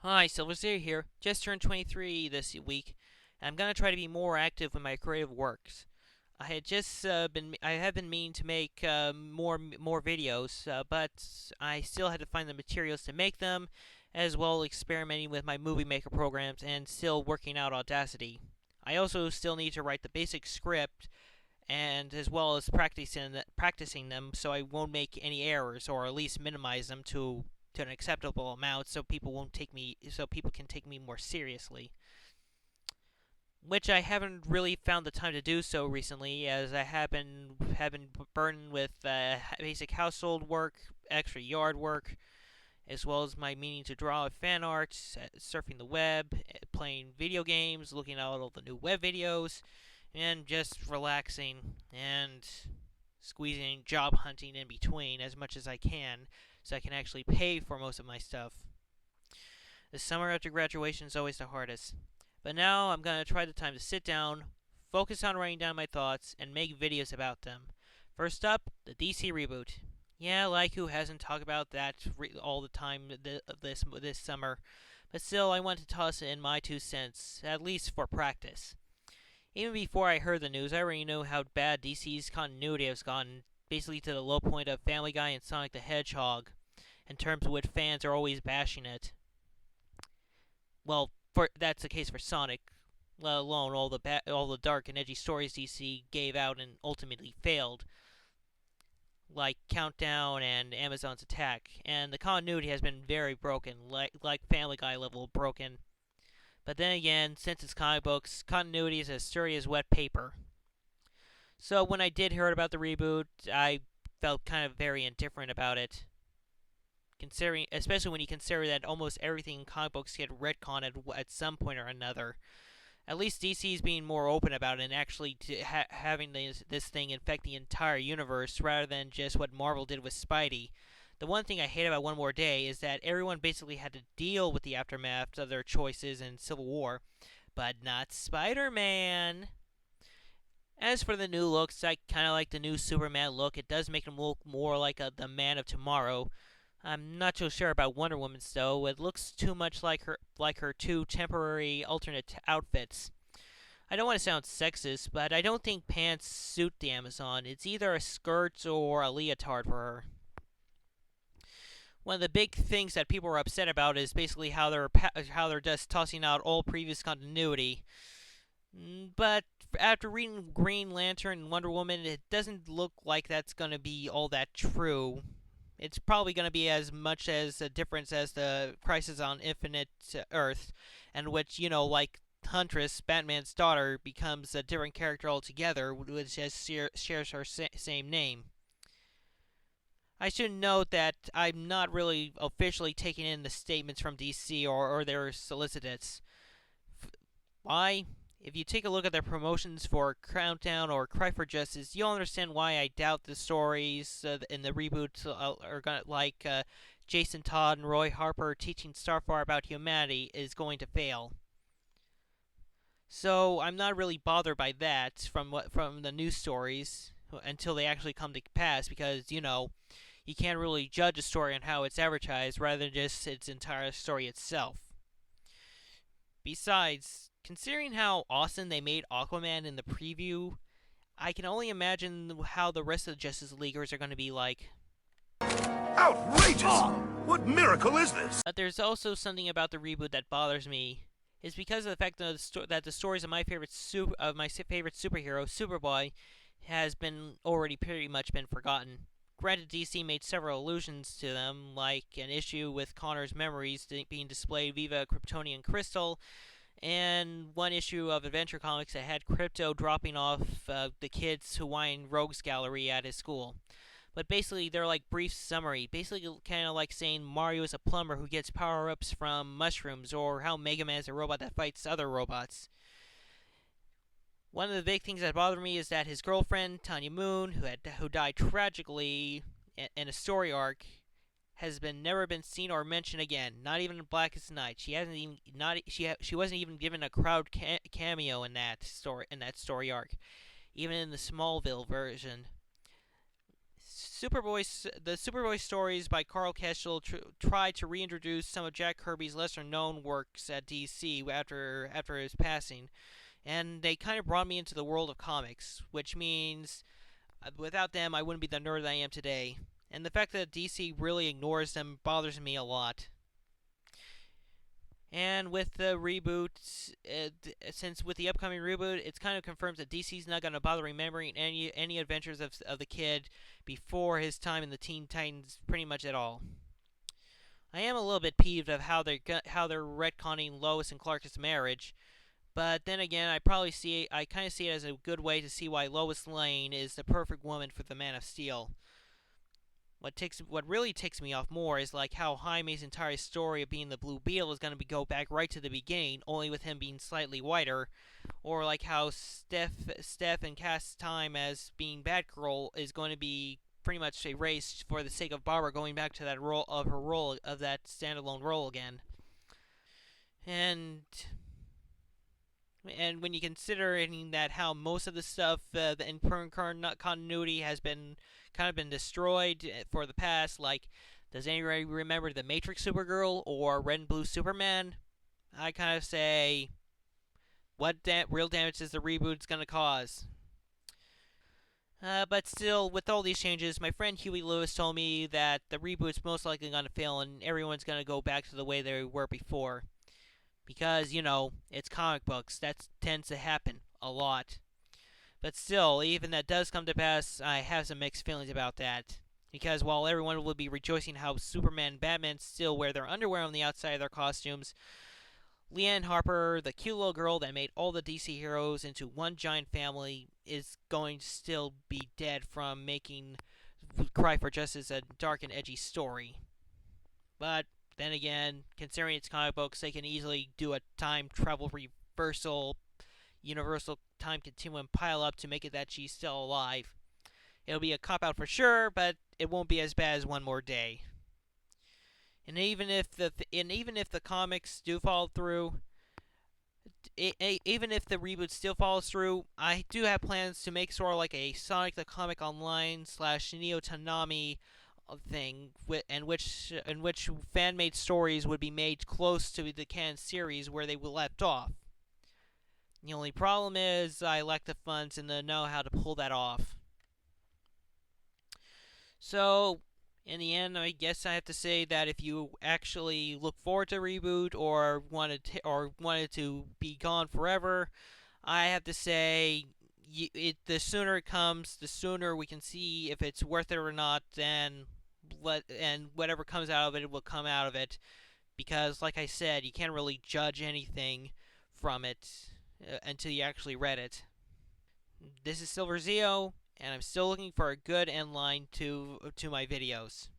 Hi, Silverseer here. Just turned 23 this week, and I'm gonna try to be more active with my creative works. I have been meaning to make more videos, but I still had to find the materials to make them, as well experimenting with my movie maker programs and still working out Audacity. I also still need to write the basic script, and as well as practicing them, so I won't make any errors, or at least minimize them to an acceptable amount, so people can take me more seriously. Which I haven't really found the time to do so recently, as I have been burdened with basic household work, extra yard work, as well as my meaning to draw fan art, surfing the web, playing video games, looking at all the new web videos, and just relaxing and squeezing job hunting in between as much as I can so I can actually pay for most of my stuff. The summer after graduation is always the hardest. But now I'm going to try the time to sit down, focus on writing down my thoughts, and make videos about them. First up, the DC Reboot. Yeah, like who hasn't talked about that all the time this summer, but still I want to toss in my 2 cents, at least for practice. Even before I heard the news, I already knew how bad DC's continuity has gone, basically to the low point of Family Guy and Sonic the Hedgehog, in terms of which fans are always bashing it. Well, that's the case for Sonic, let alone all the dark and edgy stories DC gave out and ultimately failed, like Countdown and Amazon's Attack. And the continuity has been very broken, like Family Guy level broken. But then again, since it's comic books, continuity is as sturdy as wet paper. So when I did hear about the reboot, I felt kind of very indifferent about it. Especially when you consider that almost everything in comic books get retconned at some point or another. At least DC is being more open about it and actually having this thing infect the entire universe rather than just what Marvel did with Spidey. The one thing I hate about One More Day is that everyone basically had to deal with the aftermath of their choices in Civil War, but not Spider-Man. As for the new looks, I kind of like the new Superman look. It does make him look more like the Man of Tomorrow. I'm not so sure about Wonder Woman's though. It looks too much like her two temporary alternate outfits. I don't want to sound sexist, but I don't think pants suit the Amazon. It's either a skirt or a leotard for her. One of the big things that people are upset about is basically how they're just tossing out all previous continuity. But after reading Green Lantern and Wonder Woman, it doesn't look like that's going to be all that true. It's probably going to be as much as a difference as the Crisis on Infinite Earth, and which, like Huntress, Batman's daughter, becomes a different character altogether, which shares her same name. I should note that I'm not really officially taking in the statements from DC or their solicitates. Why? If you take a look at their promotions for Countdown or Cry for Justice, you'll understand why I doubt the stories in the reboot are gonna Jason Todd and Roy Harper teaching Starfire about humanity is going to fail. So I'm not really bothered by that from the news stories until they actually come to pass, because you can't really judge a story on how it's advertised rather than just its entire story itself. Besides, considering how awesome they made Aquaman in the preview, I can only imagine how the rest of the Justice Leaguers are going to be like. Outrageous! What miracle is this? But there's also something about the reboot that bothers me. It's because of the fact that the stories of my favorite superhero, Superboy, has been already pretty much been forgotten. Granted, DC made several allusions to them, like an issue with Connor's memories being displayed via Kryptonian crystal, and one issue of Adventure Comics that had Crypto dropping off the kids' Hawaiian Rogues Gallery at his school. But basically, they're like brief summary. Basically, kind of like saying Mario is a plumber who gets power-ups from mushrooms, or how Mega Man is a robot that fights other robots. One of the big things that bother me is that his girlfriend, Tanya Moon, who died tragically in a story arc, has never been seen or mentioned again. Not even in Blackest Night. She wasn't even given a crowd cameo in that story arc, even in the Smallville version. Superboy stories by Carl Keschel tried to reintroduce some of Jack Kirby's lesser-known works at DC after his passing, and they kind of brought me into the world of comics, which means without them I wouldn't be the nerd I am today. And the fact that DC really ignores them bothers me a lot. And with the reboot, since with the upcoming reboot, it's kind of confirms that DC's not going to bother remembering any adventures of the kid before his time in the Teen Titans pretty much at all. I am a little bit peeved of how they're retconning Lois and Clark's marriage, but then again, I kind of see it as a good way to see why Lois Lane is the perfect woman for the Man of Steel. What really ticks me off more is like how Jaime's entire story of being the Blue Beetle is going to go back right to the beginning, only with him being slightly whiter, or like how Steph and Cass's time as being Batgirl is going to be pretty much erased for the sake of Barbara going back to that role of that standalone role again. And when you consider that how most of the stuff in current continuity has been kind of been destroyed for the past, like, does anybody remember the Matrix Supergirl or Red and Blue Superman? I kind of say, what real damage is the reboot going to cause? But still, with all these changes, my friend Huey Lewis told me that the reboot's most likely going to fail and everyone's going to go back to the way they were before. Because, it's comic books. That tends to happen a lot. But still, even that does come to pass, I have some mixed feelings about that. Because while everyone will be rejoicing how Superman and Batman still wear their underwear on the outside of their costumes, Leanne Harper, the cute little girl that made all the DC heroes into one giant family, is going to still be dead from making Cry for Justice a dark and edgy story. But then again, considering it's comic books, they can easily do a time travel reversal, universal time continuum pile up to make it that she's still alive. It'll be a cop out for sure, but it won't be as bad as One More Day. And even if the comics do fall through, even if the reboot still follows through, I do have plans to make sort of like a Sonic the Comic Online / Neo Tanami thing, in which fan-made stories would be made close to the canon series where they were left off. The only problem is I lack the funds and the know-how to pull that off. So, in the end, I guess I have to say that if you actually look forward to Reboot or wanted to be gone forever, I have to say the sooner it comes, the sooner we can see if it's worth it or not, and whatever comes out of it will come out of it. Because, like I said, you can't really judge anything from it until you actually read it. This is Silver Zeo, and I'm still looking for a good end line to my videos.